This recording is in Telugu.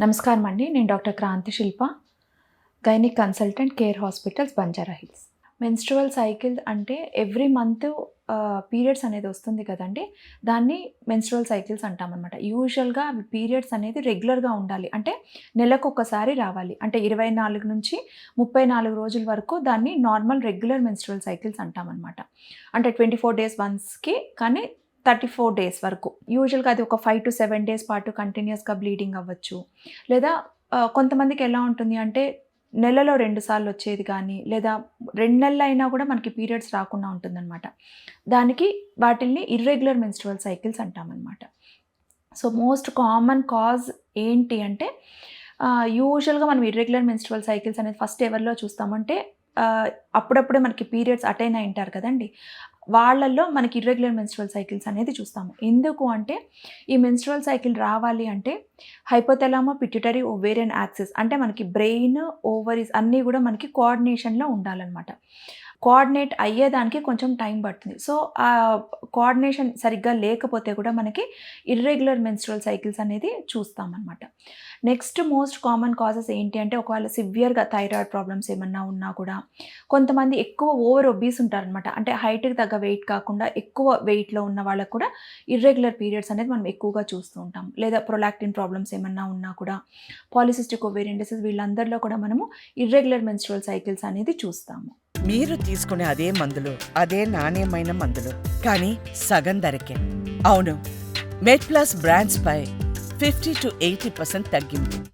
నమస్కారం అండి. నేను doctor Kranthi Shilpa, gynaec consultant, care hospitals, Banjara Hills. Menstrual cycle అంటే ఎవ్రీ మంత్ పీరియడ్స్ అనేది వస్తుంది కదండీ! దాన్ని మెన్స్ట్రువల్ సైకిల్స్ అంటామనమాట. యూజువల్‌గా అవి పీరియడ్స్ అనేది రెగ్యులర్‌గా ఉండాలి. అంటే నెలకొకసారి రావాలి. అంటే 24 నుంచి 34 రోజుల వరకు దాన్ని నార్మల్ రెగ్యులర్ మెన్స్ట్రువల్ సైకిల్స్ అంటామనమాట. అంటే 24 డేస్ వన్స్‌కి కానీ 34 డేస్ వరకు. యూజువల్‌గా అది ఒక 5-7 డేస్ పాటు కంటిన్యూయస్‌గా బ్లీడింగ్ అవ్వచ్చు. లేదా కొంతమందికి ఎలా ఉంటుంది అంటే నెలలో 2 సార్లు వచ్చేది గానీ, లేదా 2 నెలలైనా కూడా మనకి పీరియడ్స్ రాకుండా ఉంటుందనమాట. దానికి వాటిల్ని ఇర్రెగ్యులర్ మెన్స్ట్రువల్ సైకిల్స్ అంటామనమాట. సో, మోస్ట్ కామన్ కాజ్ ఏంటి అంటే యూజువల్‌గా మనం ఇర్రెగ్యులర్ మెన్స్ట్రువల్ సైకిల్స్ అనేది ఫస్ట్ ఎవరిలో చూస్తామంటే అప్పుడప్పుడే మనకి పీరియడ్స్ అటైన్ అయ్యుంటారు కదండీ! వాళ్ళల్లో మనకి ఇర్రెగ్యులర్ మెన్స్ట్రువల్ సైకిల్స్ అనేది చూస్తాము. ఎందుకు అంటే ఈ మెన్స్ట్రువల్ సైకిల్ రావాలి అంటే హైపోథాలమో పిట్యూటరీ ఓవేరియన్ యాక్సిస్ అంటే మనకి బ్రెయిన్, ఓవరీస్ అన్నీ గూడా మనకి కోఆర్డినేషన్‌లో ఉండాలనమాట. కోఆర్డినేట్ అయ్యేదానికి కొంచెం టైం పడుతుంది. సో, కోఆర్డినేషన్ సరిగ్గా లేకపోతే కూడా మనకి ఇర్రెగ్యులర్ మెన్స్ట్రువల్ సైకిల్స్ అనేది చూస్తామనమాట. నెక్స్ట్ మోస్ట్ కామన్ కాజెస్ ఏంటి అంటే ఒకవేళ సివియర్‌గా థైరాయిడ్ ప్రాబ్లమ్స్ ఏమన్నా ఉన్నా కూడా కొంతమంది ఎక్కువ ఓవర్ ఒబీస్ ఉంటారనమాట. అంటే హైట్‌కి తగ్గ వెయిట్ కాకుండా ఎక్కువ వెయిట్‌లో ఉన్న వాళ్ళకి కూడా ఇర్రెగ్యులర్ పీరియడ్స్ అనేది మనం ఎక్కువగా చూస్తూ ఉంటాం. లేదా ప్రొలాక్టిన్ ప్రాబ్లమ్స్ ఏమన్నా ఉన్నా కూడా పాలిసిస్టిక్ ఓవేరియన్ డిసీజ్ వీళ్ళందరిలో కూడా మనము ఇర్రెగ్యులర్ మెన్స్ట్రువల్ సైకిల్స్ అనేది చూస్తాము. మీరు తీసుకునే అదే మందులు, అదే నాణ్యమైన మందులు, కానీ సగం ధరకే. అవును, మెడ్ ప్లస్ బ్రాండ్స్ పై 50-80% తగ్గింపు.